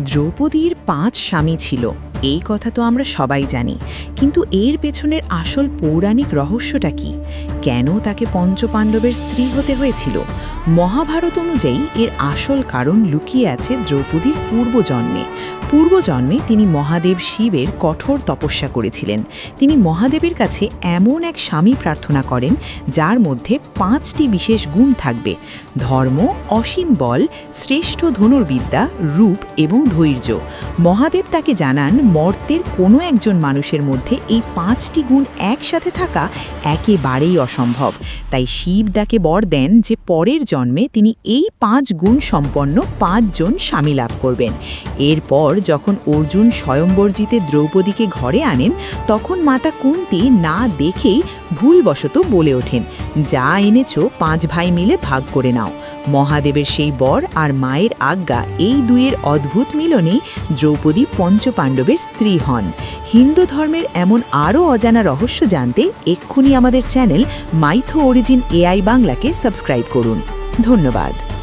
দ্রৌপদীর ৫ স্বামী ছিল, এই কথা তো আমরা সবাই জানি। কিন্তু এর পেছনের আসল পৌরাণিক রহস্যটা কি? কেন তাকে পঞ্চপাণ্ডবের স্ত্রী হতে হয়েছিল? মহাভারত অনুযায়ী এর আসল কারণ লুকিয়ে আছে দ্রৌপদীর পূর্বজন্মে। পূর্বজন্মে তিনি মহাদেব শিবের কঠোর তপস্যা করেছিলেন। তিনি মহাদেবের কাছে এমন এক স্বামী প্রার্থনা করেন যার মধ্যে ৫টি বিশেষ গুণ থাকবে: ধর্ম, অসীম বল, শ্রেষ্ঠ ধনুর্বিদ্যা, রূপ এবং ধৈর্য। মহাদেব তাকে জানান মর্তের কোনো একজন মানুষের মধ্যে এই ৫টি গুণ একসাথে থাকা একেবারেই অসম্ভব। তাই শিব তাকে বর দেন যে পরের জন্মে তিনি এই ৫ গুণ সম্পন্ন ৫ জন স্বামী লাভ করবেন। এরপর যখন অর্জুন স্বয়ম্বর-জিতে দ্রৌপদীকে ঘরে আনেন, তখন মাতা কুন্তী না দেখেই ভুলবশত বলে ওঠেন, যা এনেছো ৫ ভাই মিলে ভাগ করে নাও। মহাদেবের সেই বর আর মায়ের আজ্ঞা, এই দুইয়ের অদ্ভুত মিলনেই দ্রৌপদী পঞ্চপাণ্ডবের স্ত্রী হন। হিন্দু ধর্মের এমন আরও অজানা রহস্য জানতে এক্ষুনি আমাদের চ্যানেল মাইথো অরিজিন এআই বাংলাকে সাবস্ক্রাইব করুন। ধন্যবাদ।